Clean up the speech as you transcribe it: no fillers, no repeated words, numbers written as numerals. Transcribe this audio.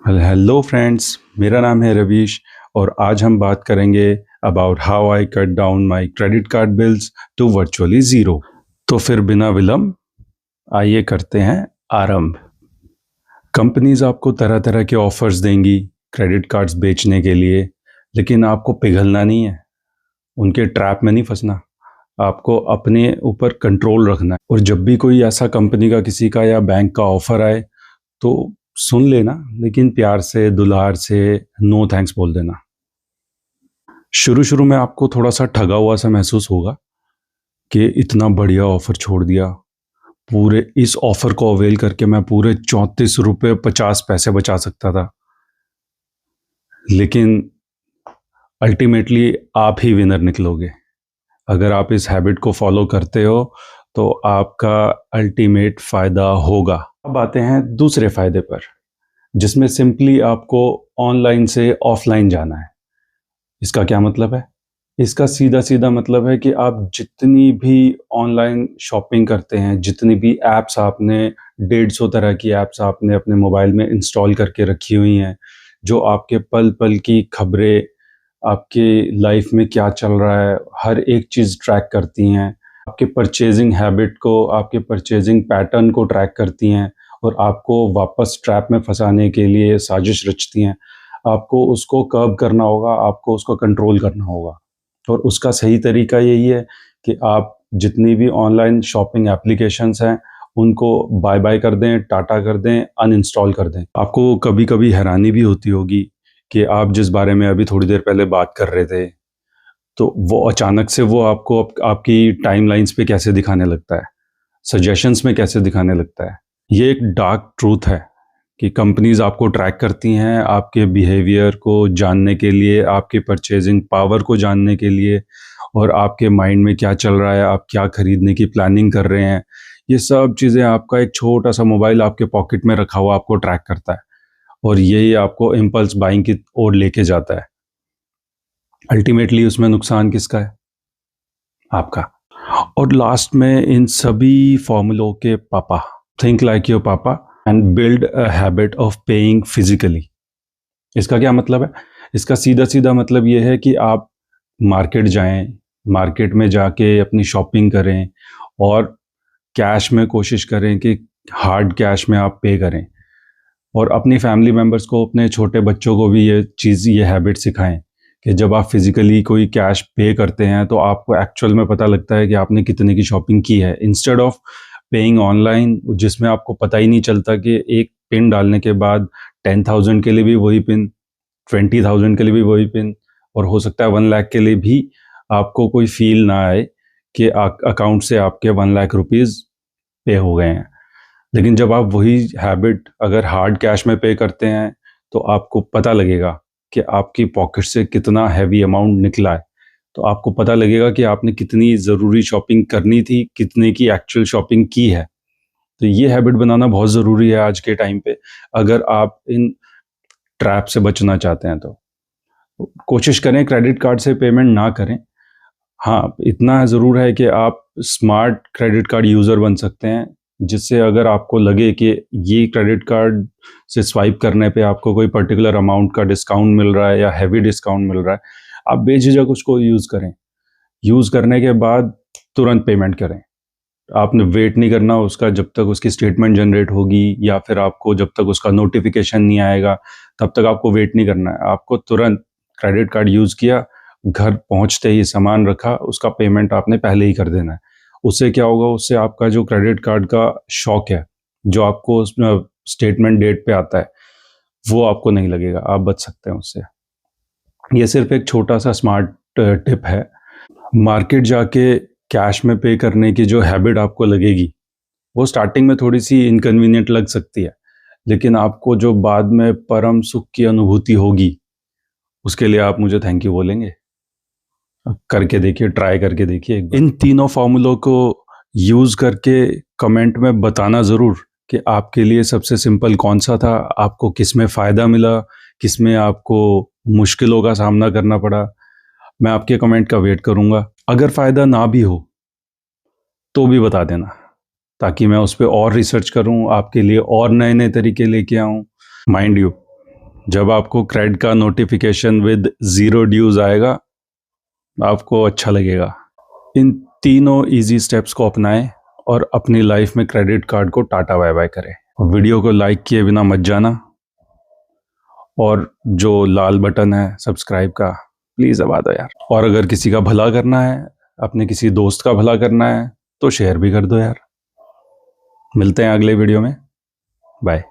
Hello friends, मेरा नाम है रवीश और आज हम बात करेंगे about how I cut down my credit card bills to virtually zero. तो फिर बिना विलंब आइए करते हैं आरंभ। कंपनीज आपको तरह तरह के ऑफर्स देंगी क्रेडिट कार्ड्स बेचने के लिए, लेकिन आपको पिघलना नहीं है, उनके ट्रैप में नहीं फंसना। आपको अपने ऊपर कंट्रोल रखना है और जब भी कोई ऐसा कंपनी का किसी का या बैंक का ऑफर आए तो सुन लेना, लेकिन प्यार से दुलार से नो थैंक्स बोल देना। शुरू शुरू में आपको थोड़ा सा ठगा हुआ सा महसूस होगा कि इतना बढ़िया ऑफर छोड़ दिया, पूरे इस ऑफर को अवेल करके मैं पूरे 34 रुपये 50 पैसे बचा सकता था। लेकिन अल्टीमेटली आप ही विनर निकलोगे। अगर आप इस हैबिट को फॉलो करते हो तो आपका अल्टीमेट फ़ायदा होगा। अब आते हैं दूसरे फ़ायदे पर, जिसमें सिंपली आपको ऑनलाइन से ऑफलाइन जाना है। इसका क्या मतलब है? इसका सीधा सीधा मतलब है कि आप जितनी भी ऑनलाइन शॉपिंग करते हैं, जितनी भी ऐप्स आपने 150 तरह की ऐप्स आपने अपने मोबाइल में इंस्टॉल करके रखी हुई हैं, जो आपके पल पल की खबरें, आपके लाइफ में क्या चल रहा है, हर एक चीज़ ट्रैक करती हैं, आपके परचेजिंग हैबिट को, आपके परचेजिंग पैटर्न को ट्रैक करती हैं और आपको वापस ट्रैप में फंसाने के लिए साजिश रचती हैं। आपको उसको कर्ब करना होगा, आपको उसको कंट्रोल करना होगा और उसका सही तरीका यही है कि आप जितनी भी ऑनलाइन शॉपिंग एप्लीकेशंस हैं उनको बाय बाय कर दें, टाटा कर दें, अनइंस्टॉल कर दें। आपको कभी कभी हैरानी भी होती होगी कि आप जिस बारे में अभी थोड़ी देर पहले बात कर रहे थे, तो वो अचानक से वो आपको आपकी टाइमलाइंस पे कैसे दिखाने लगता है, सजेशंस में कैसे दिखाने लगता है। ये एक डार्क ट्रूथ है कि कंपनीज आपको ट्रैक करती हैं आपके बिहेवियर को जानने के लिए, आपके परचेजिंग पावर को जानने के लिए और आपके माइंड में क्या चल रहा है, आप क्या खरीदने की प्लानिंग कर रहे हैं। ये सब चीज़ें आपका एक छोटा सा मोबाइल आपके पॉकेट में रखा हुआ आपको ट्रैक करता है और यही आपको इम्पल्स बाइंग की ओर लेके जाता है। अल्टीमेटली उसमें नुकसान किसका है? आपका। और लास्ट में इन सभी फॉर्मूलों के पापा, थिंक लाइक योर पापा and build a habit of paying physically. इसका क्या मतलब है? इसका सीधा सीधा मतलब ये है कि आप मार्केट जाएं, मार्केट में जाके अपनी शॉपिंग करें और कैश में कोशिश करें कि हार्ड कैश में आप पे करें और अपनी फैमिली मेम्बर्स को, अपने छोटे बच्चों को भी ये चीज़, ये हैबिट सिखाएं कि जब आप फिजिकली कोई कैश पे करते हैं तो आपको एक्चुअल में पता लगता है कि आपने कितने की शॉपिंग की है, इंस्टेड ऑफ पेइंग ऑनलाइन, जिसमें आपको पता ही नहीं चलता कि एक पिन डालने के बाद 10,000 के लिए भी वही पिन, 20,000 के लिए भी वही पिन और हो सकता है 1 लाख के लिए भी आपको कोई फील ना आए कि अकाउंट से आपके 1 लाख रुपीज़ पे हो गए हैं। लेकिन जब आप वही हैबिट अगर हार्ड कैश में पे करते हैं तो आपको पता लगेगा कि आपकी पॉकेट से कितना हैवी अमाउंट निकला है। तो आपको पता लगेगा कि आपने कितनी ज़रूरी शॉपिंग करनी थी, कितने की एक्चुअल शॉपिंग की है। तो ये हैबिट बनाना बहुत ज़रूरी है आज के टाइम पे, अगर आप इन ट्रैप से बचना चाहते हैं तो। कोशिश करें क्रेडिट कार्ड से पेमेंट ना करें। हाँ, इतना ज़रूर है कि आप स्मार्ट क्रेडिट कार्ड यूज़र बन सकते हैं, जिससे अगर आपको लगे कि ये क्रेडिट कार्ड से स्वाइप करने पे आपको कोई पर्टिकुलर अमाउंट का डिस्काउंट मिल रहा है या हैवी डिस्काउंट मिल रहा है, आप बेझिझक उसको यूज़ करें। यूज़ करने के बाद तुरंत पेमेंट करें। आपने वेट नहीं करना उसका जब तक उसकी स्टेटमेंट जनरेट होगी या फिर आपको जब तक उसका नोटिफिकेशन नहीं आएगा, तब तक आपको वेट नहीं करना है। आपको तुरंत क्रेडिट कार्ड यूज़ किया, घर पहुंचते ही सामान रखा, उसका पेमेंट आपने पहले ही कर देना है। उससे क्या होगा? उससे आपका जो क्रेडिट कार्ड का शॉक है, जो आपको उसमें स्टेटमेंट डेट पे आता है, वो आपको नहीं लगेगा, आप बच सकते हैं उससे। ये सिर्फ एक छोटा सा स्मार्ट टिप है। मार्केट जाके कैश में पे करने की जो हैबिट आपको लगेगी, वो स्टार्टिंग में थोड़ी सी इनकन्वीनियंट लग सकती है, लेकिन आपको जो बाद में परम सुख की अनुभूति होगी, उसके लिए आप मुझे थैंक यू बोलेंगे। करके देखिए, ट्राई करके देखिए एक बार। इन तीनों फॉर्मूलों को यूज़ करके कमेंट में बताना ज़रूर कि आपके लिए सबसे सिंपल कौन सा था, आपको किस में फ़ायदा मिला, किस में आपको मुश्किलों का सामना करना पड़ा। मैं आपके कमेंट का वेट करूँगा। अगर फ़ायदा ना भी हो तो भी बता देना, ताकि मैं उस पर और रिसर्च करूँ, आपके लिए और नए नए तरीके लेके आऊँ। माइंड यू, जब आपको क्रेडिट का नोटिफिकेशन विद 0 ड्यूज आएगा, आपको अच्छा लगेगा। इन तीनों इजी स्टेप्स को अपनाएं और अपनी लाइफ में क्रेडिट कार्ड को टाटा बाय बाय करें। वीडियो को लाइक किए बिना मत जाना, और जो लाल बटन है सब्सक्राइब का, प्लीज़ दबा दो यार। और अगर किसी का भला करना है, अपने किसी दोस्त का भला करना है, तो शेयर भी कर दो यार। मिलते हैं अगले वीडियो में। बाय।